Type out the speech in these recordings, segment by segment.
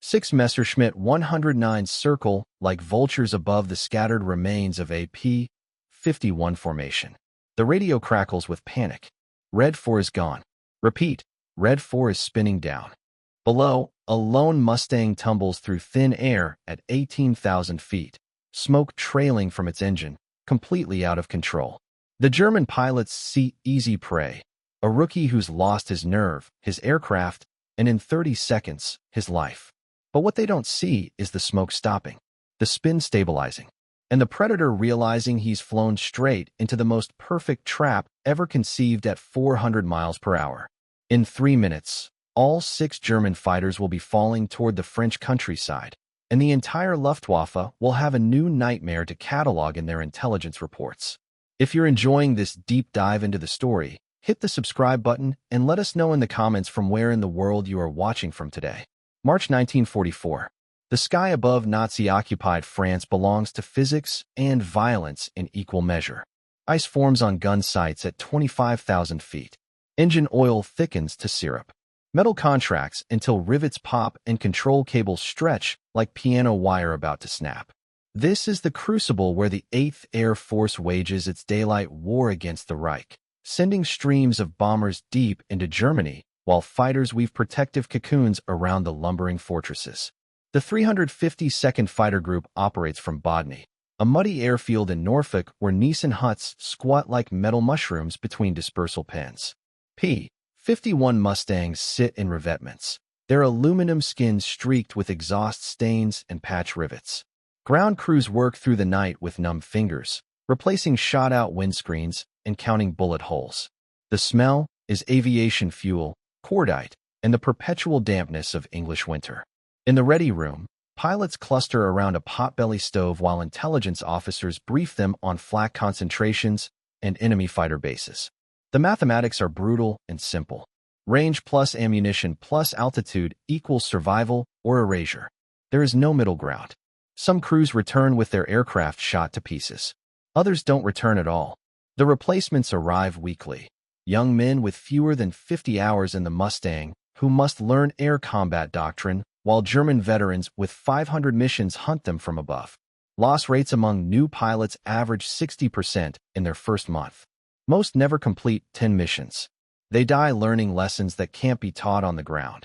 6 Messerschmitt 109s circle like vultures above the scattered remains of a P-51 formation. The radio crackles with panic. Red 4 is gone. Repeat, Red 4 is spinning down. Below, a lone Mustang tumbles through thin air at 18,000 feet, smoke trailing from its engine, completely out of control. The German pilots see easy prey, a rookie who's lost his nerve, his aircraft, and in 30 seconds, his life. But what they don't see is the smoke stopping, the spin stabilizing, and the predator realizing he's flown straight into the most perfect trap ever conceived at 400 miles per hour. In 3 minutes, all 6 German fighters will be falling toward the French countryside, and the entire Luftwaffe will have a new nightmare to catalog in their intelligence reports. If you're enjoying this deep dive into the story, hit the subscribe button and let us know in the comments from where in the world you are watching from today. March 1944. The sky above Nazi-occupied France belongs to physics and violence in equal measure. Ice forms on gun sights at 25,000 feet. Engine oil thickens to syrup. Metal contracts until rivets pop and control cables stretch like piano wire about to snap. This is the crucible where the 8th Air Force wages its daylight war against the Reich, sending streams of bombers deep into Germany while fighters weave protective cocoons around the lumbering fortresses. The 352nd Fighter Group operates from Bodney, a muddy airfield in Norfolk where Nissen huts squat like metal mushrooms between dispersal pens. P-51 Mustangs sit in revetments, their aluminum skins streaked with exhaust stains and patch rivets. Ground crews work through the night with numb fingers, replacing shot-out windscreens and counting bullet holes. The smell is aviation fuel, cordite, and the perpetual dampness of English winter. In the ready room, pilots cluster around a potbelly stove while intelligence officers brief them on flak concentrations and enemy fighter bases. The mathematics are brutal and simple. Range plus ammunition plus altitude equals survival or erasure. There is no middle ground. Some crews return with their aircraft shot to pieces. Others don't return at all. The replacements arrive weekly. Young men with fewer than 50 hours in the Mustang who must learn air combat doctrine, while German veterans with 500 missions hunt them from above. Loss rates among new pilots average 60% in their first month. Most never complete 10 missions. They die learning lessons that can't be taught on the ground.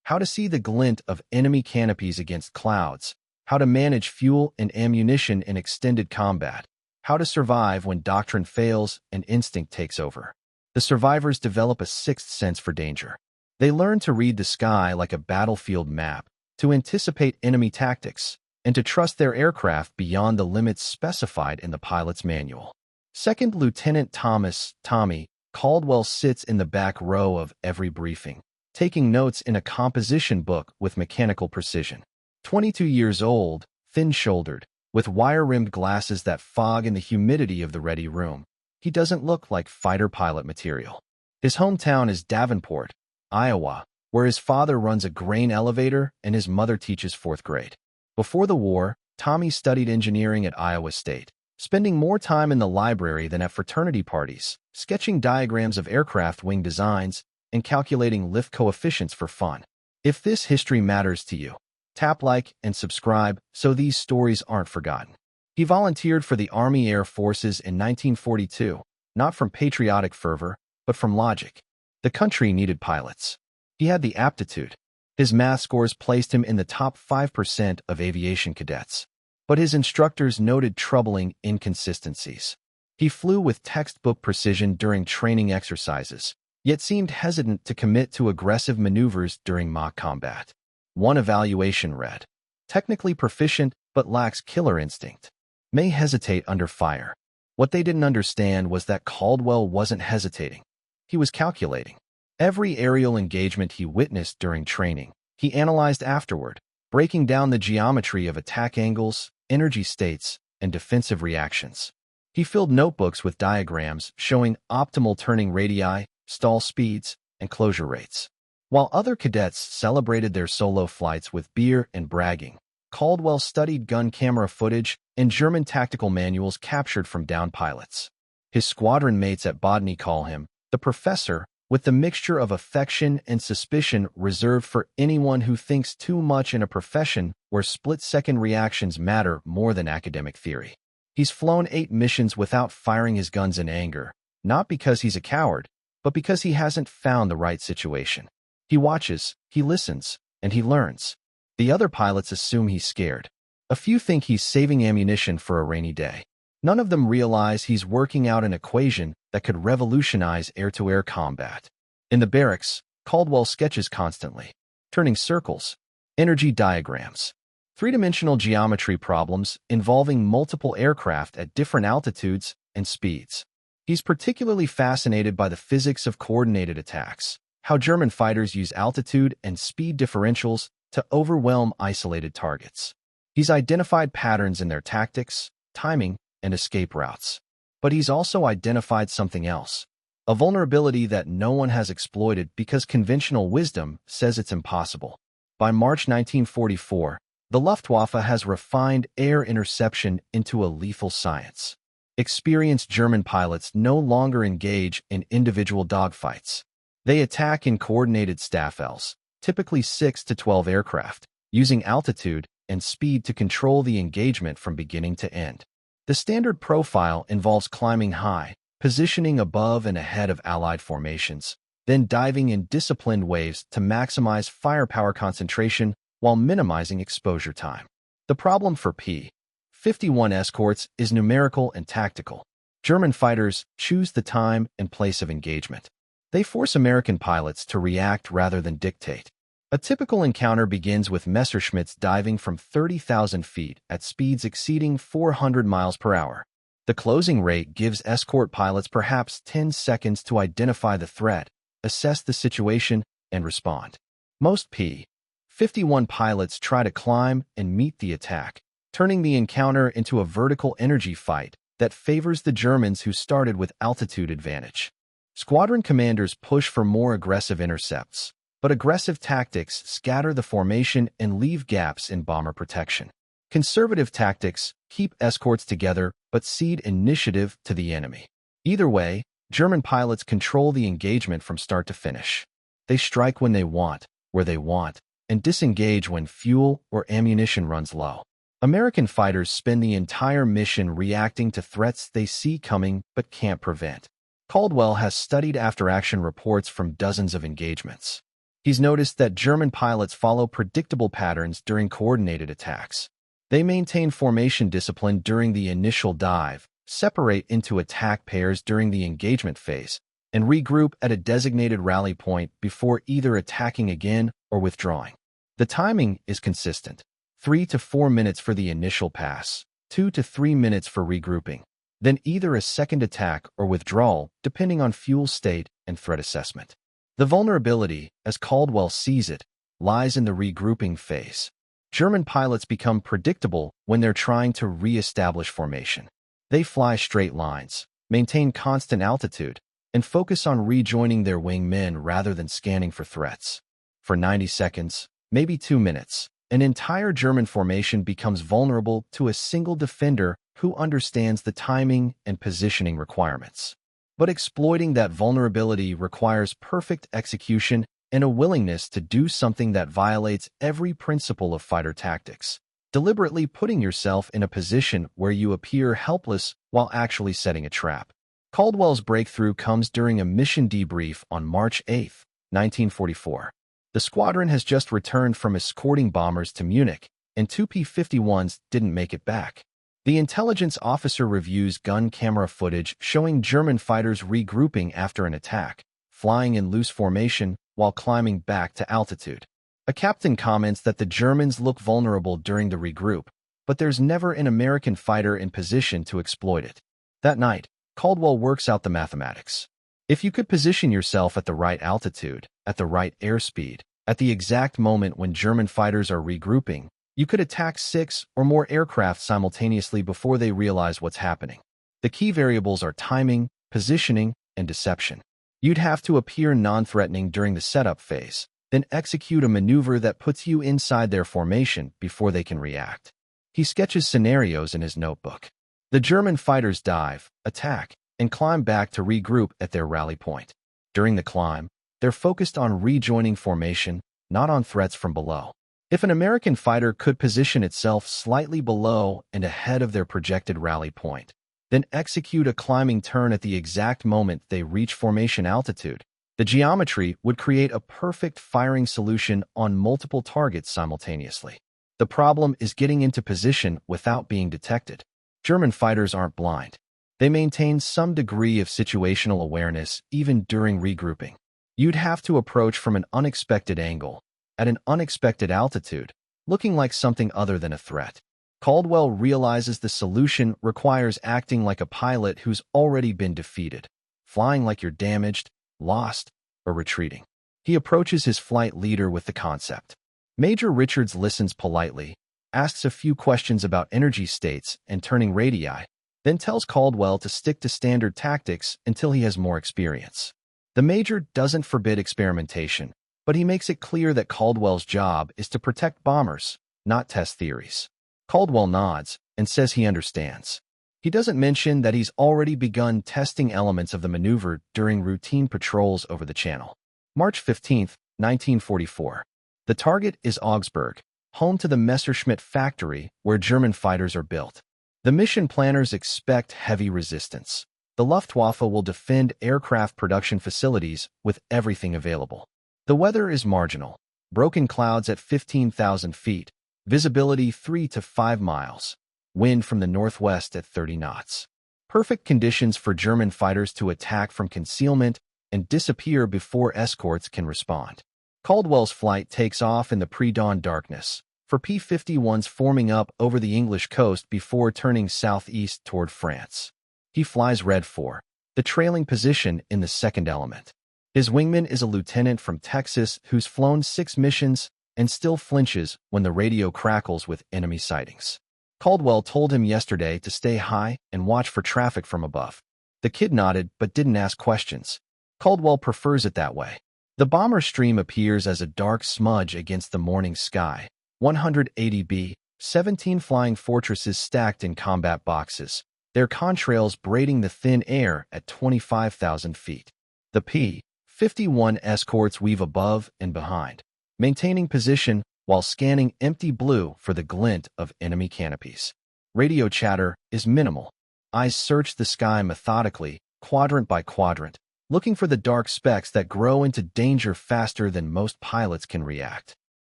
How to see the glint of enemy canopies against clouds. How to manage fuel and ammunition in extended combat. How to survive when doctrine fails and instinct takes over. The survivors develop a sixth sense for danger. They learn to read the sky like a battlefield map, to anticipate enemy tactics, and to trust their aircraft beyond the limits specified in the pilot's manual. Second Lieutenant Tommy Caldwell sits in the back row of every briefing, taking notes in a composition book with mechanical precision. 22 years old, thin-shouldered, with wire-rimmed glasses that fog in the humidity of the ready room, he doesn't look like fighter pilot material. His hometown is Davenport, Iowa, where his father runs a grain elevator and his mother teaches 4th grade. Before the war, Tommy studied engineering at Iowa State, spending more time in the library than at fraternity parties, sketching diagrams of aircraft wing designs and calculating lift coefficients for fun. If this history matters to you, tap like and subscribe so these stories aren't forgotten. He volunteered for the Army Air Forces in 1942, not from patriotic fervor, but from logic. The country needed pilots. He had the aptitude. His math scores placed him in the top 5% of aviation cadets. But his instructors noted troubling inconsistencies. He flew with textbook precision during training exercises, yet seemed hesitant to commit to aggressive maneuvers during mock combat. One evaluation read, "Technically proficient, but lacks killer instinct. May hesitate under fire." What they didn't understand was that Caldwell wasn't hesitating. He was calculating. Every aerial engagement he witnessed during training, he analyzed afterward, breaking down the geometry of attack angles, energy states, and defensive reactions. He filled notebooks with diagrams showing optimal turning radii, stall speeds, and closure rates. While other cadets celebrated their solo flights with beer and bragging, Caldwell studied gun camera footage and German tactical manuals captured from downed pilots. His squadron mates at Bodney call him the professor with the mixture of affection and suspicion reserved for anyone who thinks too much in a profession where split-second reactions matter more than academic theory. He's flown 8 missions without firing his guns in anger, not because he's a coward, but because he hasn't found the right situation. He watches, he listens, and he learns. The other pilots assume he's scared. A few think he's saving ammunition for a rainy day. None of them realize he's working out an equation that could revolutionize air-to-air combat. In the barracks, Caldwell sketches constantly, turning circles, energy diagrams, three-dimensional geometry problems involving multiple aircraft at different altitudes and speeds. He's particularly fascinated by the physics of coordinated attacks, how German fighters use altitude and speed differentials to overwhelm isolated targets. He's identified patterns in their tactics, timing, and escape routes. But he's also identified something else, a vulnerability that no one has exploited because conventional wisdom says it's impossible. By March 1944, the Luftwaffe has refined air interception into a lethal science. Experienced German pilots no longer engage in individual dogfights. They attack in coordinated staffels, typically 6 to 12 aircraft, using altitude and speed to control the engagement from beginning to end. The standard profile involves climbing high, positioning above and ahead of Allied formations, then diving in disciplined waves to maximize firepower concentration while minimizing exposure time. The problem for P-51 escorts is numerical and tactical. German fighters choose the time and place of engagement. They force American pilots to react rather than dictate. A typical encounter begins with Messerschmitts diving from 30,000 feet at speeds exceeding 400 miles per hour. The closing rate gives escort pilots perhaps 10 seconds to identify the threat, assess the situation, and respond. Most P-51 pilots try to climb and meet the attack, turning the encounter into a vertical energy fight that favors the Germans who started with altitude advantage. Squadron commanders push for more aggressive intercepts, but aggressive tactics scatter the formation and leave gaps in bomber protection. Conservative tactics keep escorts together but cede initiative to the enemy. Either way, German pilots control the engagement from start to finish. They strike when they want, where they want, and disengage when fuel or ammunition runs low. American fighters spend the entire mission reacting to threats they see coming but can't prevent. Caldwell has studied after-action reports from dozens of engagements. He's noticed that German pilots follow predictable patterns during coordinated attacks. They maintain formation discipline during the initial dive, separate into attack pairs during the engagement phase, and regroup at a designated rally point before either attacking again or withdrawing. The timing is consistent: 3 to 4 minutes for the initial pass, 2 to 3 minutes for regrouping, then either a second attack or withdrawal depending on fuel state and threat assessment. The vulnerability, as Caldwell sees it, lies in the regrouping phase. German pilots become predictable when they're trying to re-establish formation. They fly straight lines, maintain constant altitude, and focus on rejoining their wingmen rather than scanning for threats. For 90 seconds, maybe 2 minutes, an entire German formation becomes vulnerable to a single defender who understands the timing and positioning requirements. But exploiting that vulnerability requires perfect execution and a willingness to do something that violates every principle of fighter tactics, deliberately putting yourself in a position where you appear helpless while actually setting a trap. Caldwell's breakthrough comes during a mission debrief on March 8, 1944. The squadron has just returned from escorting bombers to Munich, and 2 P-51s didn't make it back. The intelligence officer reviews gun camera footage showing German fighters regrouping after an attack, flying in loose formation while climbing back to altitude. A captain comments that the Germans look vulnerable during the regroup, but there's never an American fighter in position to exploit it. That night, Caldwell works out the mathematics. If you could position yourself at the right altitude, at the right airspeed, at the exact moment when German fighters are regrouping, you could attack 6 or more aircraft simultaneously before they realize what's happening. The key variables are timing, positioning, and deception. You'd have to appear non-threatening during the setup phase, then execute a maneuver that puts you inside their formation before they can react. He sketches scenarios in his notebook. The German fighters dive, attack, and climb back to regroup at their rally point. During the climb, they're focused on rejoining formation, not on threats from below. If an American fighter could position itself slightly below and ahead of their projected rally point, then execute a climbing turn at the exact moment they reach formation altitude, the geometry would create a perfect firing solution on multiple targets simultaneously. The problem is getting into position without being detected. German fighters aren't blind. They maintain some degree of situational awareness even during regrouping. You'd have to approach from an unexpected angle, at an unexpected altitude, looking like something other than a threat. Caldwell realizes the solution requires acting like a pilot who's already been defeated, flying like you're damaged, lost, or retreating. He approaches his flight leader with the concept. Major Richards listens politely, asks a few questions about energy states and turning radii, then tells Caldwell to stick to standard tactics until he has more experience. The major doesn't forbid experimentation, but he makes it clear that Caldwell's job is to protect bombers, not test theories. Caldwell nods and says he understands. He doesn't mention that he's already begun testing elements of the maneuver during routine patrols over the channel. March 15, 1944. The target is Augsburg, home to the Messerschmitt factory where German fighters are built. The mission planners expect heavy resistance. The Luftwaffe will defend aircraft production facilities with everything available. The weather is marginal. Broken clouds at 15,000 feet, visibility 3 to 5 miles, wind from the northwest at 30 knots. Perfect conditions for German fighters to attack from concealment and disappear before escorts can respond. Caldwell's flight takes off in the pre-dawn darkness, for P-51s forming up over the English coast before turning southeast toward France. He flies Red 4, the trailing position in the second element. His wingman is a lieutenant from Texas who's flown 6 missions and still flinches when the radio crackles with enemy sightings. Caldwell told him yesterday to stay high and watch for traffic from above. The kid nodded but didn't ask questions. Caldwell prefers it that way. The bomber stream appears as a dark smudge against the morning sky. 180B, 17 flying fortresses stacked in combat boxes, their contrails braiding the thin air at 25,000 feet. The P-51 escorts weave above and behind, maintaining position while scanning empty blue for the glint of enemy canopies. Radio chatter is minimal. Eyes search the sky methodically, quadrant by quadrant, looking for the dark specks that grow into danger faster than most pilots can react.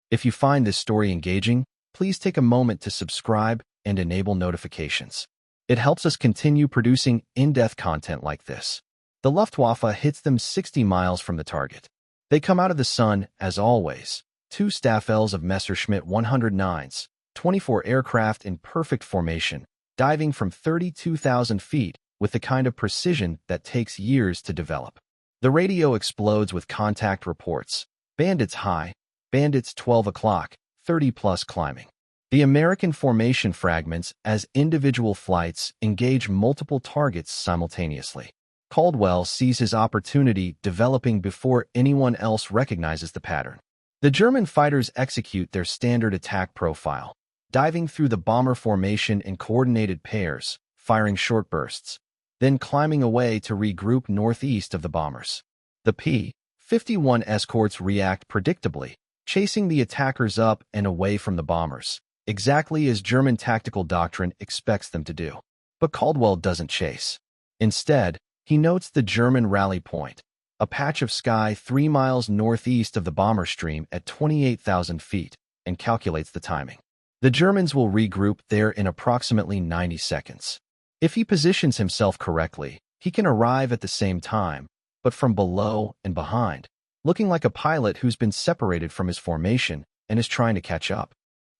If you find this story engaging, please take a moment to subscribe and enable notifications. It helps us continue producing in-depth content like this. The Luftwaffe hits them 60 miles from the target. They come out of the sun, as always, 2 Staffels of Messerschmitt 109s, 24 aircraft in perfect formation, diving from 32,000 feet with the kind of precision that takes years to develop. The radio explodes with contact reports. Bandits high, bandits 12 o'clock, 30-plus climbing. The American formation fragments as individual flights engage multiple targets simultaneously. Caldwell sees his opportunity developing before anyone else recognizes the pattern. The German fighters execute their standard attack profile, diving through the bomber formation in coordinated pairs, firing short bursts, then climbing away to regroup northeast of the bombers. The P-51 escorts react predictably, chasing the attackers up and away from the bombers, exactly as German tactical doctrine expects them to do. But Caldwell doesn't chase. Instead, he notes the German rally point, a patch of sky 3 miles northeast of the bomber stream at 28,000 feet, and calculates the timing. The Germans will regroup there in approximately 90 seconds. If he positions himself correctly, he can arrive at the same time, but from below and behind, looking like a pilot who's been separated from his formation and is trying to catch up.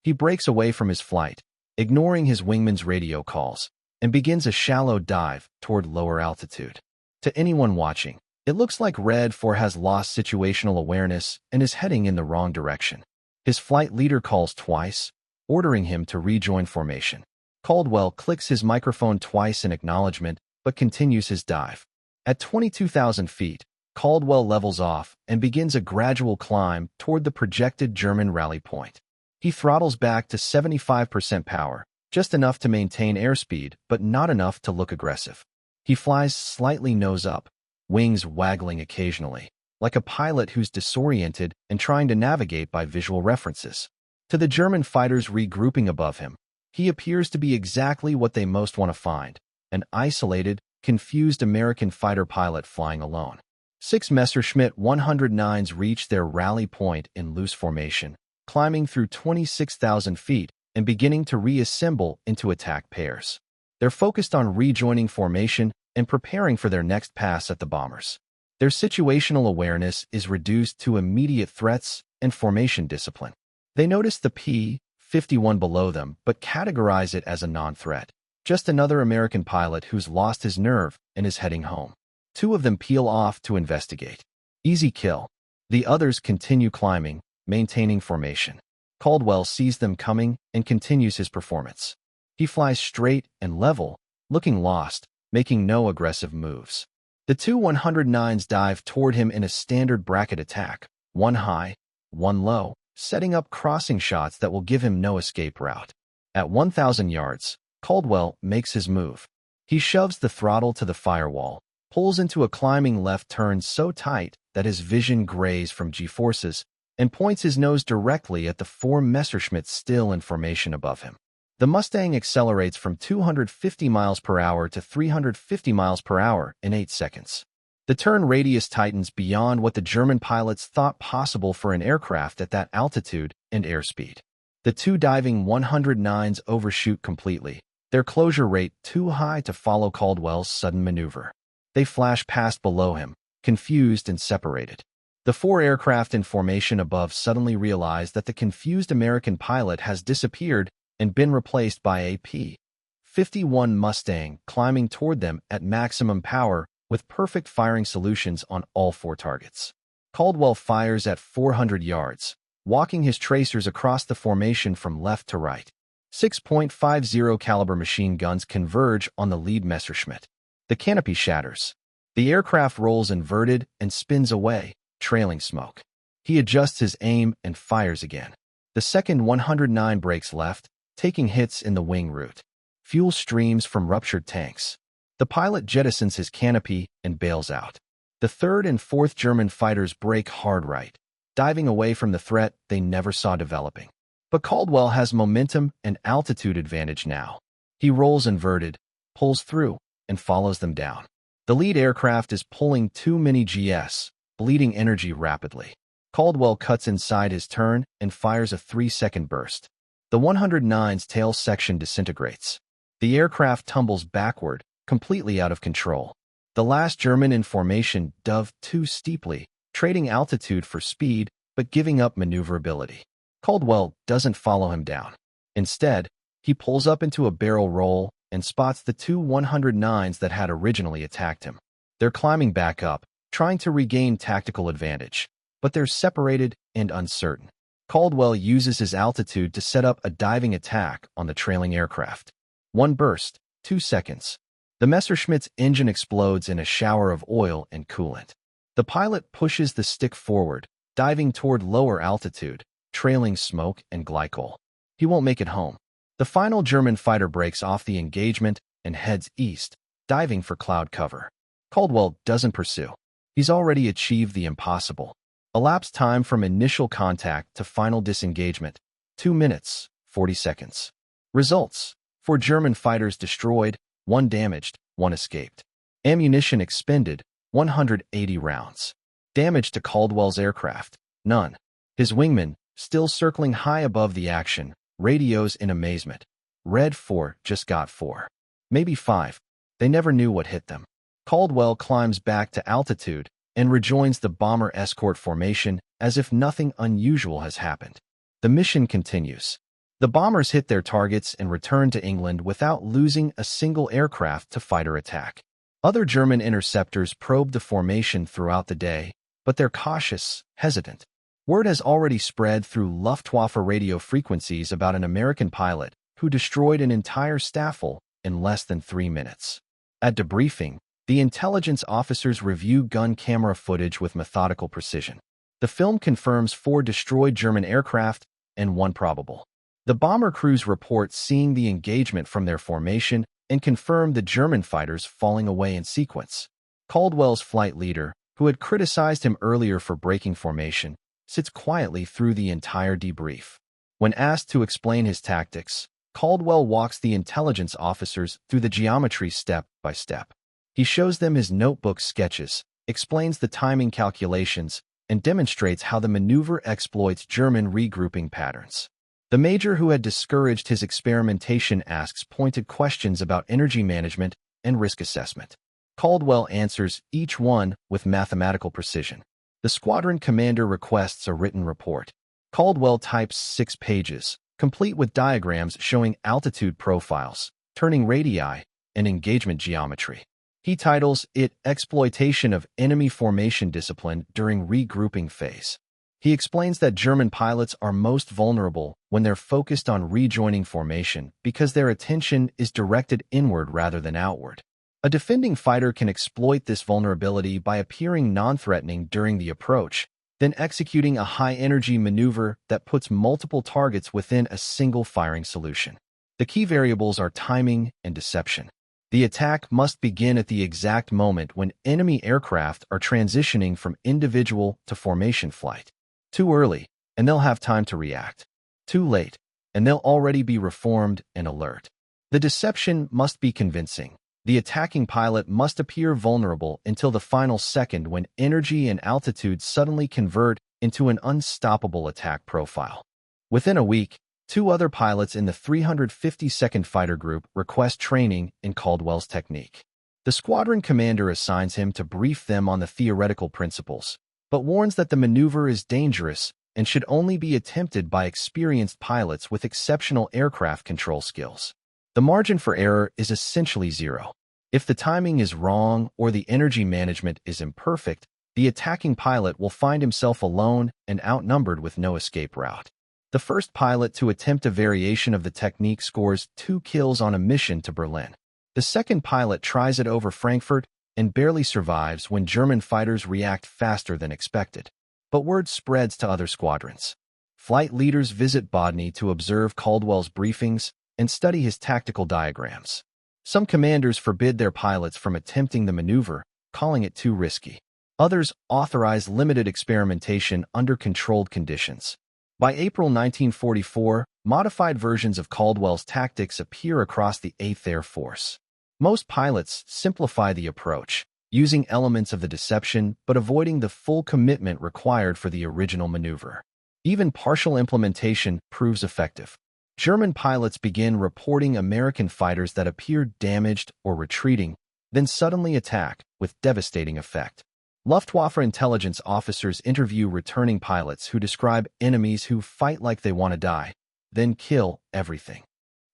He breaks away from his flight, ignoring his wingman's radio calls, and begins a shallow dive toward lower altitude. To anyone watching, it looks like Red 4 has lost situational awareness and is heading in the wrong direction. His flight leader calls twice, ordering him to rejoin formation. Caldwell clicks his microphone twice in acknowledgement, but continues his dive. At 22,000 feet, Caldwell levels off and begins a gradual climb toward the projected German rally point. He throttles back to 75% power, just enough to maintain airspeed, but not enough to look aggressive. He flies slightly nose up, wings waggling occasionally, like a pilot who's disoriented and trying to navigate by visual references. To the German fighters regrouping above him, he appears to be exactly what they most want to find: an isolated, confused American fighter pilot flying alone. 6 Messerschmitt 109s reach their rally point in loose formation, climbing through 26,000 feet and beginning to reassemble into attack pairs. They're focused on rejoining formation and preparing for their next pass at the bombers. Their situational awareness is reduced to immediate threats and formation discipline. They notice the P-51 below them, but categorize it as a non-threat. Just another American pilot who's lost his nerve and is heading home. 2 of them peel off to investigate. Easy kill. The others continue climbing, maintaining formation. Caldwell sees them coming and continues his performance. He flies straight and level, looking lost, making no aggressive moves. The 2 109s dive toward him in a standard bracket attack, one high, one low, setting up crossing shots that will give him no escape route. At 1,000 yards, Caldwell makes his move. He shoves the throttle to the firewall, pulls into a climbing left turn so tight that his vision grays from G-forces, and points his nose directly at the 4 Messerschmitts still in formation above him. The Mustang accelerates from 250 miles per hour to 350 miles per hour in 8 seconds. The turn radius tightens beyond what the German pilots thought possible for an aircraft at that altitude and airspeed. The 2 diving 109s overshoot completely, their closure rate too high to follow Caldwell's sudden maneuver. They flash past below him, confused and separated. The 4 aircraft in formation above suddenly realize that the confused American pilot has disappeared and been replaced by a P-51 Mustang climbing toward them at maximum power with perfect firing solutions on all 4 targets. Caldwell fires at 400 yards, walking his tracers across the formation from left to right. 6.50 caliber machine guns converge on the lead Messerschmitt. The canopy shatters. The aircraft rolls inverted and spins away, trailing smoke. He adjusts his aim and fires again. The second 109 breaks left, taking hits in the wing root. Fuel streams from ruptured tanks. The pilot jettisons his canopy and bails out. The 3rd and 4th German fighters break hard right, diving away from the threat they never saw developing. But Caldwell has momentum and altitude advantage now. He rolls inverted, pulls through, and follows them down. The lead aircraft is pulling too many GS, bleeding energy rapidly. Caldwell cuts inside his turn and fires a 3-second burst. The 109's tail section disintegrates. The aircraft tumbles backward, completely out of control. The last German in formation dove too steeply, trading altitude for speed but giving up maneuverability. Caldwell doesn't follow him down. Instead, he pulls up into a barrel roll and spots the 2 109s that had originally attacked him. They're climbing back up, trying to regain tactical advantage, but they're separated and uncertain. Caldwell uses his altitude to set up a diving attack on the trailing aircraft. 1 burst, 2 seconds. The Messerschmitt's engine explodes in a shower of oil and coolant. The pilot pushes the stick forward, diving toward lower altitude, trailing smoke and glycol. He won't make it home. The final German fighter breaks off the engagement and heads east, diving for cloud cover. Caldwell doesn't pursue. He's already achieved the impossible. Elapsed time from initial contact to final disengagement, 2 minutes, 40 seconds. Results: 4 German fighters destroyed, 1 damaged, 1 escaped. Ammunition expended, 180 rounds. Damage to Caldwell's aircraft, none. His wingman, still circling high above the action, radios in amazement. Red 4 just got 4. Maybe 5. They never knew what hit them. Caldwell climbs back to altitude and rejoins the bomber escort formation as if nothing unusual has happened. The mission continues. The bombers hit their targets and return to England without losing a single aircraft to fighter attack. Other German interceptors probed the formation throughout the day, but they're cautious, hesitant. Word has already spread through Luftwaffe radio frequencies about an American pilot who destroyed an entire staffel in less than 3 minutes. At debriefing, the intelligence officers review gun camera footage with methodical precision. The film confirms 4 destroyed German aircraft and 1 probable. The bomber crews report seeing the engagement from their formation and confirm the German fighters falling away in sequence. Caldwell's flight leader, who had criticized him earlier for breaking formation, sits quietly through the entire debrief. When asked to explain his tactics, Caldwell walks the intelligence officers through the geometry step by step. He shows them his notebook sketches, explains the timing calculations, and demonstrates how the maneuver exploits German regrouping patterns. The major who had discouraged his experimentation asks pointed questions about energy management and risk assessment. Caldwell answers each one with mathematical precision. The squadron commander requests a written report. Caldwell types 6 pages, complete with diagrams showing altitude profiles, turning radii, and engagement geometry. He titles it Exploitation of Enemy Formation Discipline During Regrouping Phase. He explains that German pilots are most vulnerable when they're focused on rejoining formation because their attention is directed inward rather than outward. A defending fighter can exploit this vulnerability by appearing non-threatening during the approach, then executing a high-energy maneuver that puts multiple targets within a single firing solution. The key variables are timing and deception. The attack must begin at the exact moment when enemy aircraft are transitioning from individual to formation flight. Too early, and they'll have time to react. Too late, and they'll already be reformed and alert. The deception must be convincing. The attacking pilot must appear vulnerable until the final second when energy and altitude suddenly convert into an unstoppable attack profile. Within a week, 2 other pilots in the 352nd Fighter Group request training in Caldwell's technique. The squadron commander assigns him to brief them on the theoretical principles, but warns that the maneuver is dangerous and should only be attempted by experienced pilots with exceptional aircraft control skills. The margin for error is essentially 0. If the timing is wrong or the energy management is imperfect, the attacking pilot will find himself alone and outnumbered with no escape route. The first pilot to attempt a variation of the technique scores 2 kills on a mission to Berlin. The second pilot tries it over Frankfurt and barely survives when German fighters react faster than expected. But word spreads to other squadrons. Flight leaders visit Bodny to observe Caldwell's briefings and study his tactical diagrams. Some commanders forbid their pilots from attempting the maneuver, calling it too risky. Others authorize limited experimentation under controlled conditions. By April 1944, modified versions of Caldwell's tactics appear across the 8th Air Force. Most pilots simplify the approach, using elements of the deception but avoiding the full commitment required for the original maneuver. Even partial implementation proves effective. German pilots begin reporting American fighters that appear damaged or retreating, then suddenly attack with devastating effect. Luftwaffe intelligence officers interview returning pilots who describe enemies who fight like they want to die, then kill everything.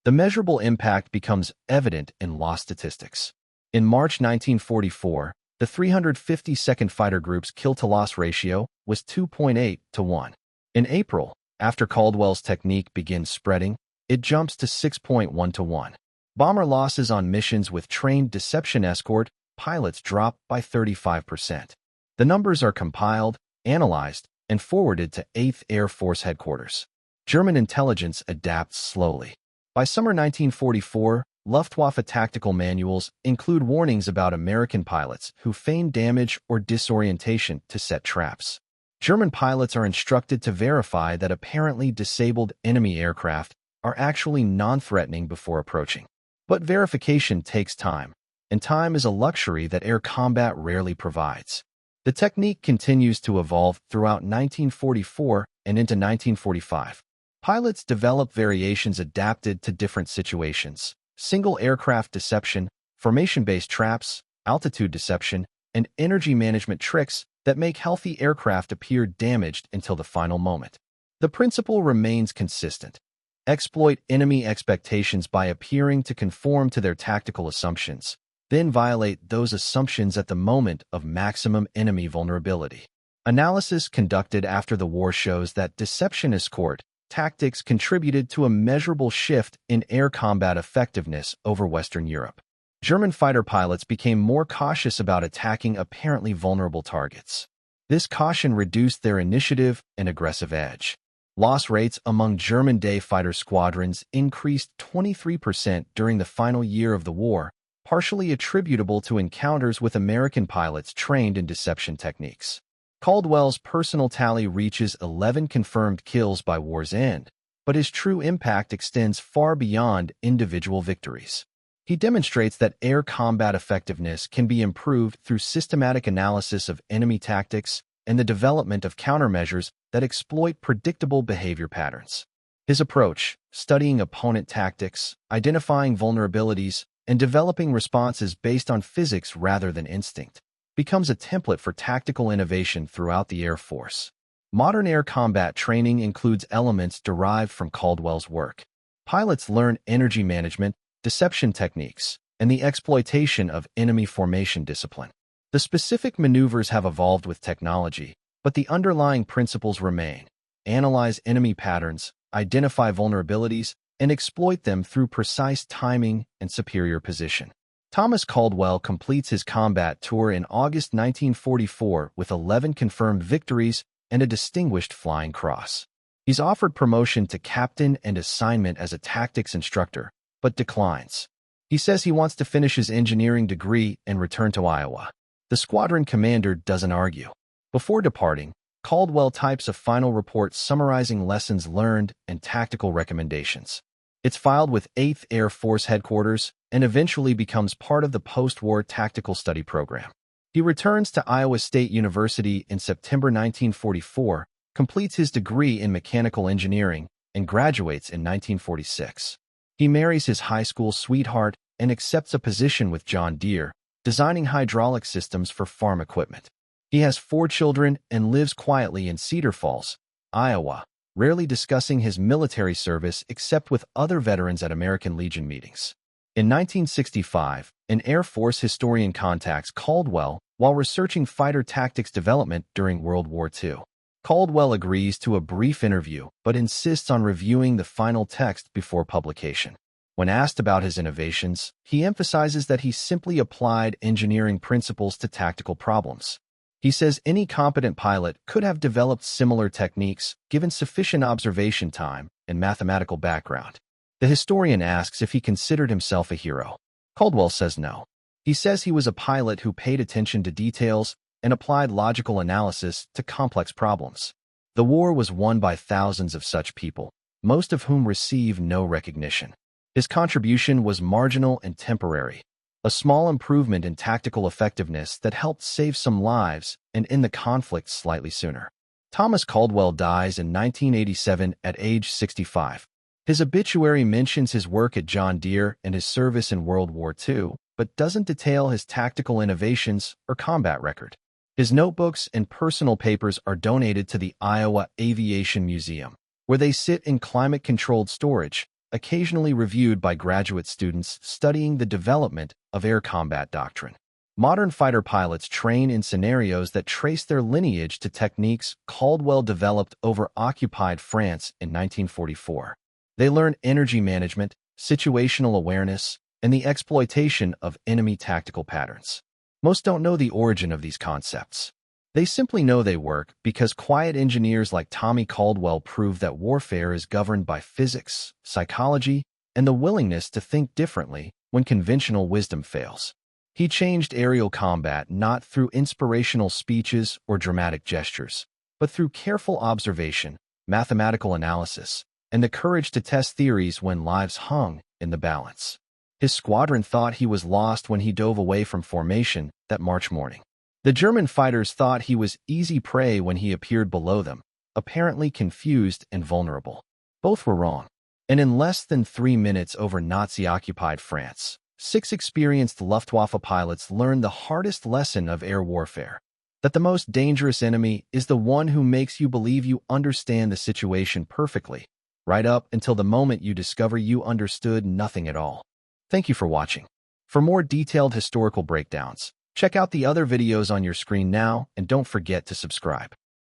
The measurable impact becomes evident in loss statistics. In March 1944, the 352nd Fighter Group's kill-to-loss ratio was 2.8 to 1. In April, after Caldwell's technique begins spreading, it jumps to 6.1 to 1. Bomber losses on missions with trained deception escort pilots drop by 35%. The numbers are compiled, analyzed, and forwarded to 8th Air Force headquarters. German intelligence adapts slowly. By summer 1944, Luftwaffe tactical manuals include warnings about American pilots who feign damage or disorientation to set traps. German pilots are instructed to verify that apparently disabled enemy aircraft are actually non-threatening before approaching. But verification takes time, and time is a luxury that air combat rarely provides. The technique continues to evolve throughout 1944 and into 1945. Pilots develop variations adapted to different situations: single aircraft deception, formation-based traps, altitude deception, and energy management tricks that make healthy aircraft appear damaged until the final moment. The principle remains consistent. Exploit enemy expectations by appearing to conform to their tactical assumptions, then violate those assumptions at the moment of maximum enemy vulnerability. Analysis conducted after the war shows that deception escort tactics contributed to a measurable shift in air combat effectiveness over Western Europe. German fighter pilots became more cautious about attacking apparently vulnerable targets. This caution reduced their initiative and aggressive edge. Loss rates among German day fighter squadrons increased 23% during the final year of the war, partially attributable to encounters with American pilots trained in deception techniques. Caldwell's personal tally reaches 11 confirmed kills by war's end, but his true impact extends far beyond individual victories. He demonstrates that air combat effectiveness can be improved through systematic analysis of enemy tactics and the development of countermeasures that exploit predictable behavior patterns. His approach, studying opponent tactics, identifying vulnerabilities, and developing responses based on physics rather than instinct, becomes a template for tactical innovation throughout the Air Force. Modern air combat training includes elements derived from Caldwell's work. Pilots learn energy management, deception techniques, and the exploitation of enemy formation discipline. The specific maneuvers have evolved with technology, but the underlying principles remain. Analyze enemy patterns, identify vulnerabilities, and exploit them through precise timing and superior position. Thomas Caldwell completes his combat tour in August 1944 with 11 confirmed victories and a Distinguished Flying Cross. He's offered promotion to captain and assignment as a tactics instructor, but declines. He says he wants to finish his engineering degree and return to Iowa. The squadron commander doesn't argue. Before departing, Caldwell types a final report summarizing lessons learned and tactical recommendations. It's filed with 8th Air Force Headquarters and eventually becomes part of the post-war tactical study program. He returns to Iowa State University in September 1944, completes his degree in mechanical engineering, and graduates in 1946. He marries his high school sweetheart and accepts a position with John Deere, designing hydraulic systems for farm equipment. He has 4 children and lives quietly in Cedar Falls, Iowa, rarely discussing his military service except with other veterans at American Legion meetings. In 1965, an Air Force historian contacts Caldwell while researching fighter tactics development during World War II. Caldwell agrees to a brief interview but insists on reviewing the final text before publication. When asked about his innovations, he emphasizes that he simply applied engineering principles to tactical problems. He says any competent pilot could have developed similar techniques given sufficient observation time and mathematical background. The historian asks if he considered himself a hero. Caldwell says no. He says he was a pilot who paid attention to details and applied logical analysis to complex problems. The war was won by thousands of such people, most of whom receive no recognition. His contribution was marginal and temporary, a small improvement in tactical effectiveness that helped save some lives and end the conflict slightly sooner. Thomas Caldwell dies in 1987 at age 65. His obituary mentions his work at John Deere and his service in World War II, but doesn't detail his tactical innovations or combat record. His notebooks and personal papers are donated to the Iowa Aviation Museum, where they sit in climate-controlled storage, occasionally reviewed by graduate students studying the development of air combat doctrine. Modern fighter pilots train in scenarios that trace their lineage to techniques Caldwell developed over occupied France in 1944. They learn energy management, situational awareness, and the exploitation of enemy tactical patterns. Most don't know the origin of these concepts. They simply know they work because quiet engineers like Tommy Caldwell prove that warfare is governed by physics, psychology, and the willingness to think differently when conventional wisdom fails. He changed aerial combat not through inspirational speeches or dramatic gestures, but through careful observation, mathematical analysis, and the courage to test theories when lives hung in the balance. His squadron thought he was lost when he dove away from formation that March morning. The German fighters thought he was easy prey when he appeared below them, apparently confused and vulnerable. Both were wrong. And in less than 3 minutes over Nazi-occupied France, 6 experienced Luftwaffe pilots learned the hardest lesson of air warfare: that the most dangerous enemy is the one who makes you believe you understand the situation perfectly, right up until the moment you discover you understood nothing at all. Thank you for watching. For more detailed historical breakdowns, check out the other videos on your screen now and don't forget to subscribe.